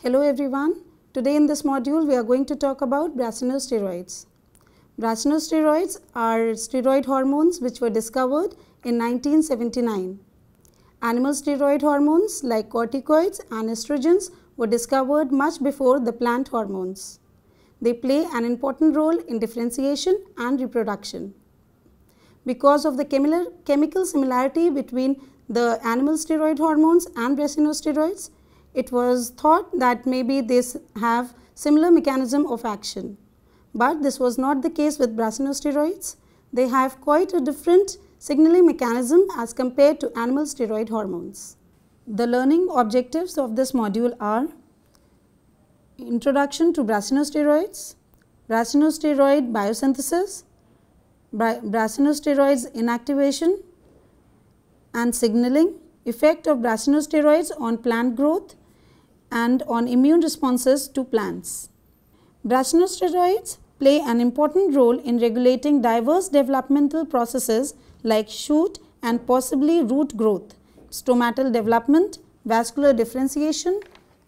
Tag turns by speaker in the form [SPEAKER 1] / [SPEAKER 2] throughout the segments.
[SPEAKER 1] Hello everyone. Today in this module we are going to talk about brasinosteroids. Brasinosteroids are steroid hormones which were discovered in 1979. Animal steroid hormones like corticoids and estrogens were discovered much before the plant hormones. They play an important role in differentiation and reproduction. Because of the chemical similarity between the animal steroid hormones and brasinosteroids, it was thought that maybe they have similar mechanism of action. But this was not the case with brasinosteroids. They have quite a different signaling mechanism as compared to animal steroid hormones. The learning objectives of this module are Introduction to brasinosteroids, brasinosteroid biosynthesis, brasinosteroids inactivation and signaling, effect of brasinosteroids on plant growth and on immune responses to plants. Brasinosteroids play an important role in regulating diverse developmental processes like shoot and possibly root growth, stomatal development, vascular differentiation,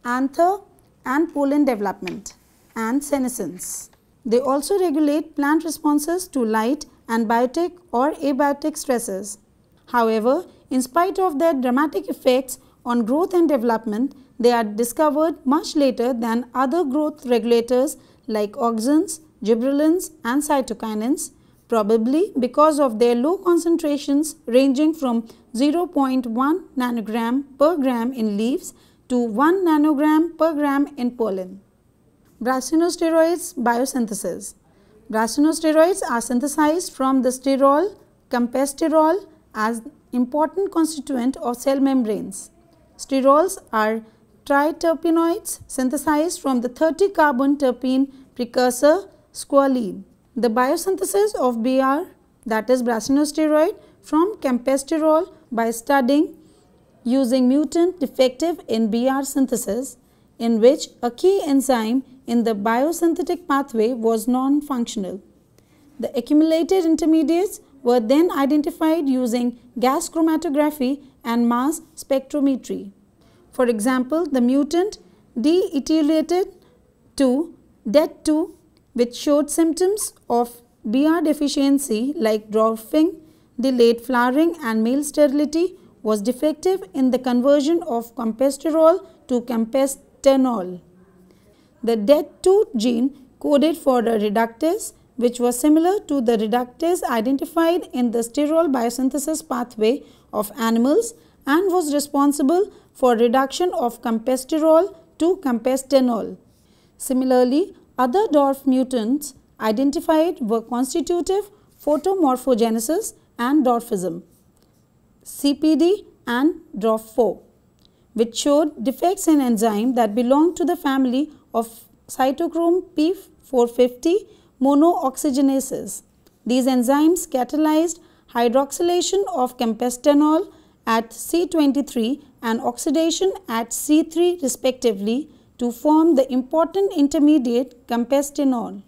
[SPEAKER 1] anther and pollen development, and senescence. They also regulate plant responses to light and biotic or abiotic stresses. However, in spite of their dramatic effects on growth and development, they are discovered much later than other growth regulators like auxins, gibberellins and cytokinins, probably because of their low concentrations ranging from 0.1 nanogram per gram in leaves to 1 nanogram per gram in pollen. Brasinosteroids biosynthesis. Brasinosteroids are synthesized from the sterol campesterol as important constituent of cell membranes. Sterols are triterpenoids synthesized from the 30-carbon terpene precursor squalene. The biosynthesis of BR, that is brasinosteroid, from campesterol by studying using mutant defective in BR synthesis, in which a key enzyme in the biosynthetic pathway was non-functional. The accumulated intermediates were then identified using gas chromatography and mass spectrometry. For example, the mutant de-ethylated to DET2, which showed symptoms of BR deficiency like dwarfing, delayed flowering and male sterility, was defective in the conversion of campesterol to campestenol. The DET2 gene coded for a reductase which was similar to the reductase identified in the sterol biosynthesis pathway of animals and was responsible for reduction of campesterol to campestenol. Similarly, other dwarf mutants identified were constitutive photomorphogenesis and dwarfism, CPD and DROF4, which showed defects in enzyme that belonged to the family of cytochrome P450 monooxygenases. These enzymes catalyzed hydroxylation of campestenol at C23 and oxidation at C3 respectively to form the important intermediate campestenol.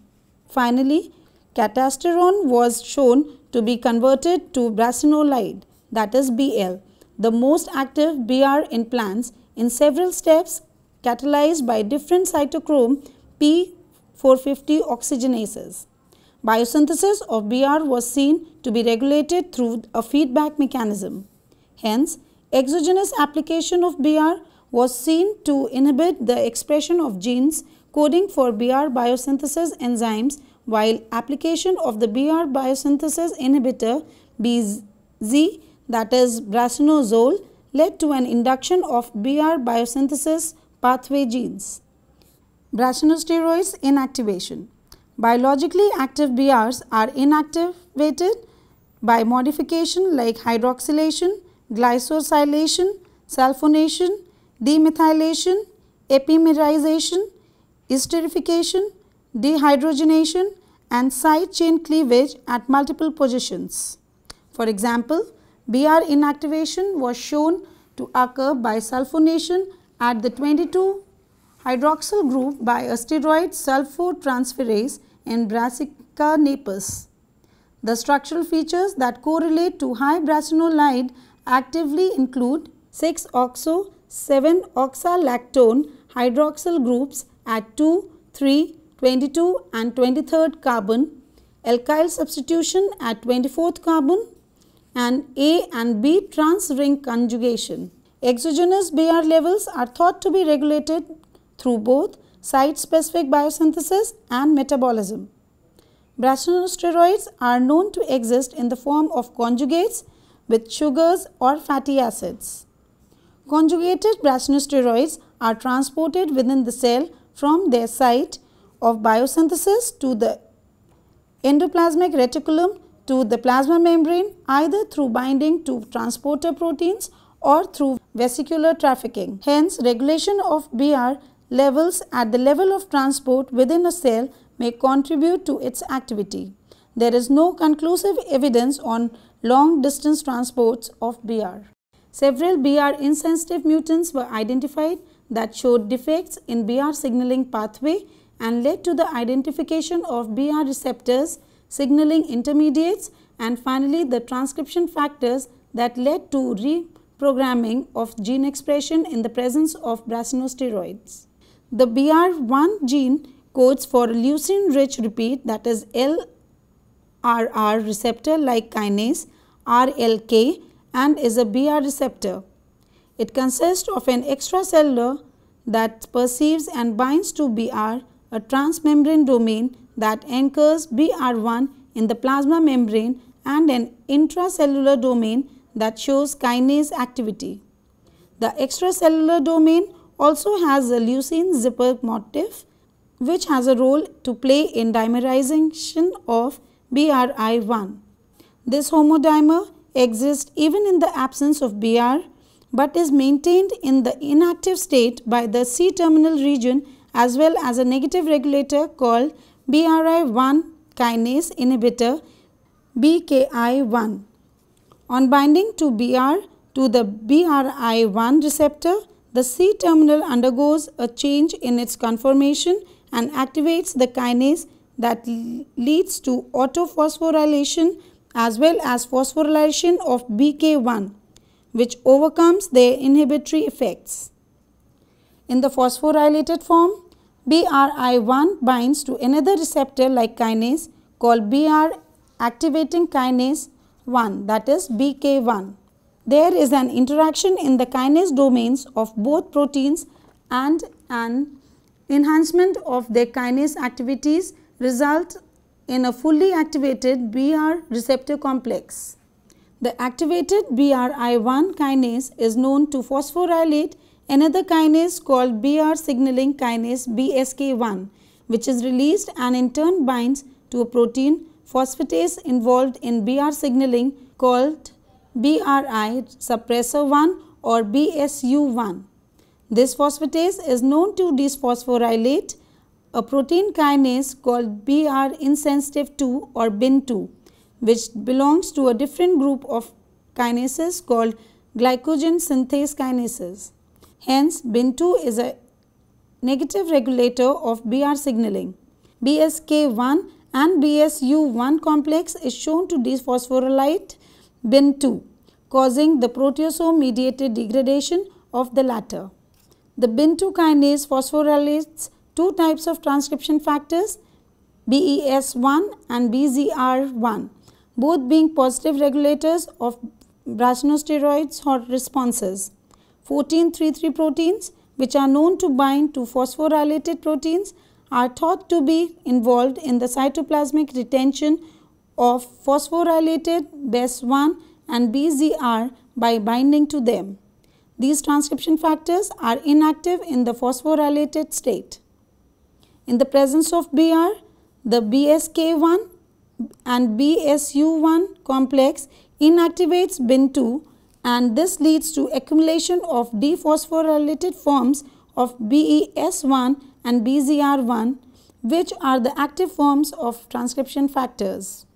[SPEAKER 1] Finally, catasterone was shown to be converted to brasinolide, that is BL, the most active BR in plants in several steps catalyzed by different cytochrome P450 oxygenases. Biosynthesis of BR was seen to be regulated through a feedback mechanism. Hence, exogenous application of BR was seen to inhibit the expression of genes coding for BR biosynthesis enzymes, while application of the BR biosynthesis inhibitor BZ, that is brasinozole, led to an induction of BR biosynthesis pathway genes. Brasinosteroids inactivation. Biologically active BRs are inactivated by modification like hydroxylation, glycosylation, sulfonation, demethylation, epimerization, esterification, dehydrogenation and side chain cleavage at multiple positions. For example, BR inactivation was shown to occur by sulfonation at the 22 hydroxyl group by a steroid sulfotransferase in Brassica napus. The structural features that correlate to high brasinolide actively include 6-oxo, 7-oxalactone hydroxyl groups at 2, 3, 22 and 23rd carbon, alkyl substitution at 24th carbon, and A and B trans ring conjugation. Exogenous Br levels are thought to be regulated through both site-specific biosynthesis and metabolism. Brassionosteroids are known to exist in the form of conjugates with sugars or fatty acids. Conjugated brassionosteroids are transported within the cell from their site of biosynthesis to the endoplasmic reticulum to the plasma membrane, either through binding to transporter proteins or through vesicular trafficking. Hence, regulation of Br levels at the level of transport within a cell may contribute to its activity. There is no conclusive evidence on long distance transports of Br. Several Br insensitive mutants were identified that showed defects in Br signaling pathway and led to the identification of Br receptors, signaling intermediates, and finally the transcription factors that led to reprogramming of gene expression in the presence of brassionosteroids. The BR1 gene codes for leucine-rich repeat, that is LRR receptor-like kinase RLK, and is a Br receptor. It consists of an extracellular that perceives and binds to Br, a transmembrane domain that anchors BR1 in the plasma membrane, and an intracellular domain that shows kinase activity. The extracellular domain also has a leucine zipper motif, which has a role to play in dimerization of BRI1. This homodimer exists even in the absence of Br, but is maintained in the inactive state by the C-terminal region as well as a negative regulator called BRI1 kinase inhibitor BKI1. On binding to Br to the BRI1 receptor, the C-terminal undergoes a change in its conformation and activates the kinase that leads to autophosphorylation as well as phosphorylation of BK1, which overcomes their inhibitory effects. In the phosphorylated form, BRI1 binds to another receptor like kinase called Br activating kinase 1, that is BK1. There is an interaction in the kinase domains of both proteins and an enhancement of their kinase activities result in a fully activated Br receptor complex. The activated BRI1 kinase is known to phosphorylate another kinase called Br signaling kinase BSK1, which is released and in turn binds to a protein phosphatase involved in Br signaling called BRI suppressor 1 or BSU1. This phosphatase is known to dephosphorylate a protein kinase called Br insensitive 2 or BIN2, which belongs to a different group of kinases called glycogen synthase kinases. Hence, BIN2 is a negative regulator of Br signaling. BSK1 and BSU1 complex is shown to dephosphorylate BIN2, causing the proteasome-mediated degradation of the latter. The BIN2 kinase phosphorylates two types of transcription factors, BES1 and BZR1, both being positive regulators of brassionosteroids responses. 14-3-3 proteins, which are known to bind to phosphorylated proteins, are thought to be involved in the cytoplasmic retention of phosphorylated BES1 and BZR by binding to them. These transcription factors are inactive in the phosphorylated state. In the presence of Br, the BSK1 and BSU1 complex inactivates BIN2, and this leads to accumulation of dephosphorylated forms of BES1 and BZR1, which are the active forms of transcription factors.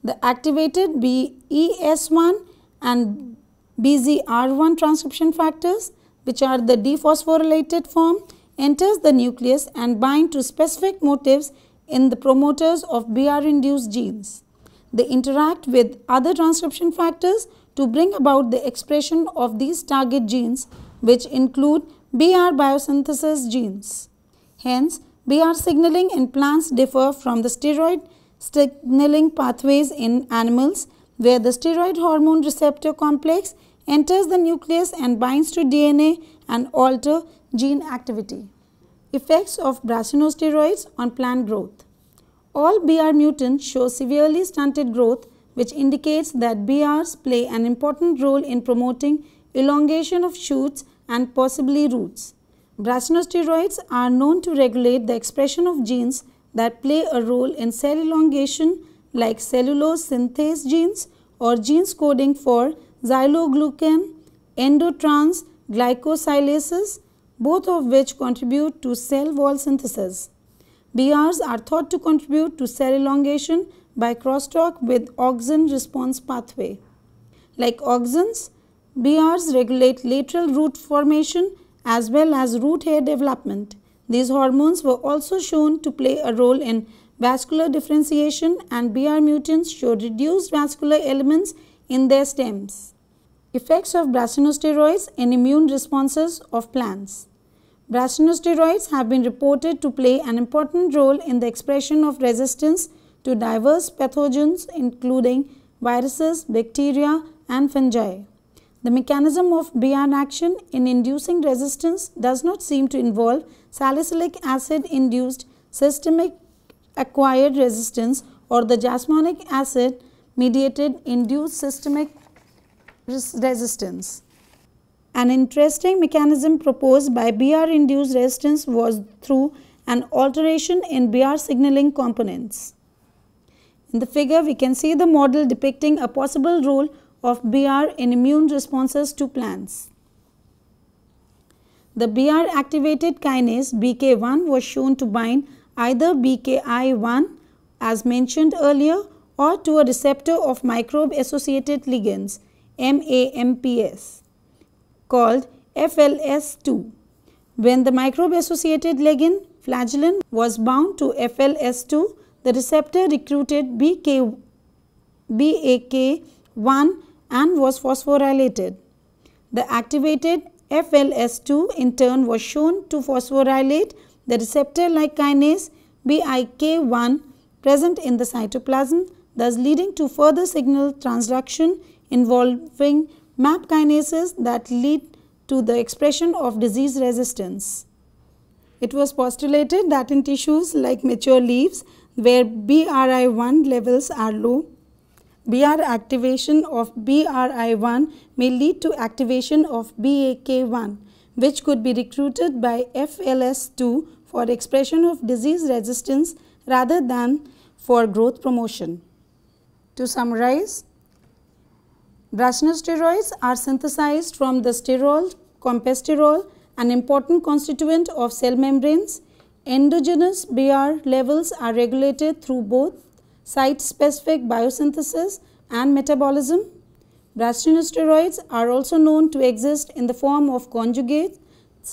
[SPEAKER 1] The activated BES1 and BZR1 transcription factors, which are the dephosphorylated form, enters the nucleus and bind to specific motifs in the promoters of Br-induced genes. They interact with other transcription factors to bring about the expression of these target genes, which include BR biosynthesis genes. Hence, BR signaling in plants differ from the steroid signaling pathways in animals, where the steroid hormone receptor complex enters the nucleus and binds to DNA and alter gene activity. Effects of brassinosteroids on plant growth. All BR mutants show severely stunted growth, which indicates that BRs play an important role in promoting elongation of shoots and possibly roots. Brassinosteroids are known to regulate the expression of genes that play a role in cell elongation, like cellulose synthase genes or genes coding for xyloglucan, endotrans glycosylases, both of which contribute to cell wall synthesis. BRs are thought to contribute to cell elongation by crosstalk with auxin response pathway. Like auxins, BRs regulate lateral root formation as well as root hair development. These hormones were also shown to play a role in vascular differentiation, and BR mutants show reduced vascular elements in their stems. Effects of brassinosteroids in immune responses of plants. Brassinosteroids have been reported to play an important role in the expression of resistance to diverse pathogens including viruses, bacteria, and fungi. The mechanism of BR action in inducing resistance does not seem to involve salicylic acid induced systemic acquired resistance or the jasmonic acid mediated induced systemic resistance. An interesting mechanism proposed by BR induced resistance was through an alteration in BR signaling components. In the figure, we can see the model depicting a possible role of BR in immune responses to plants. The BR activated kinase BK1 was shown to bind either BKI1 as mentioned earlier or to a receptor of microbe associated ligands MAMPs called FLS2. When the microbe associated ligand flagellin was bound to FLS2, the receptor recruited BAK1 and was phosphorylated. The activated FLS2 in turn was shown to phosphorylate the receptor-like kinase BIK1 present in the cytoplasm, thus leading to further signal transduction involving MAP kinases that lead to the expression of disease resistance. It was postulated that in tissues like mature leaves, where BRI1 levels are low, BR activation of BRI1 may lead to activation of BAK1, which could be recruited by FLS2 for expression of disease resistance rather than for growth promotion. To summarize, brassinosteroids are synthesized from the sterol compesterol, an important constituent of cell membranes. Endogenous BR levels are regulated through both site-specific biosynthesis and metabolism. Brassinosteroids are also known to exist in the form of conjugates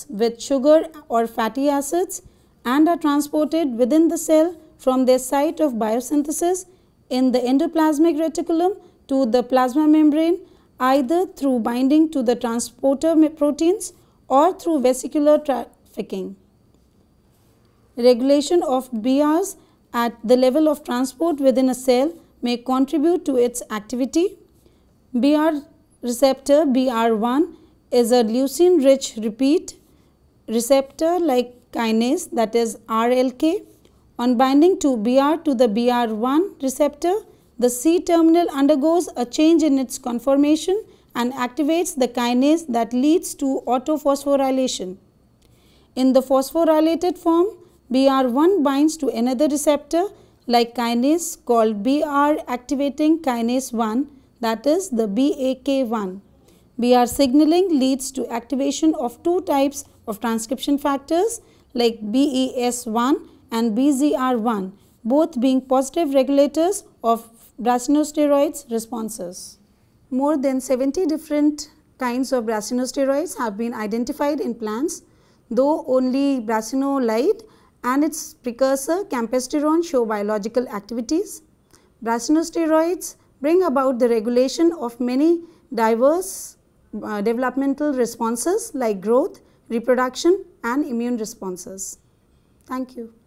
[SPEAKER 1] with sugar or fatty acids and are transported within the cell from their site of biosynthesis in the endoplasmic reticulum to the plasma membrane, either through binding to the transporter proteins or through vesicular trafficking. Regulation of BRs at the level of transport within a cell may contribute to its activity. BR receptor BR1 is a leucine-rich repeat receptor like kinase, that is RLK. On binding to BR to the BR1 receptor, the C terminal undergoes a change in its conformation and activates the kinase that leads to autophosphorylation. In the phosphorylated form, BR1 binds to another receptor like kinase called BR activating kinase 1, that is the BAK1. BR signaling leads to activation of two types of transcription factors like BES1 and BZR1, both being positive regulators of brassinosteroids responses. More than 70 different kinds of brassinosteroids have been identified in plants, though only brassinolide and its precursor campesterone show biological activities. Brassinosteroids bring about the regulation of many diverse developmental responses like growth, reproduction and immune responses. Thank you.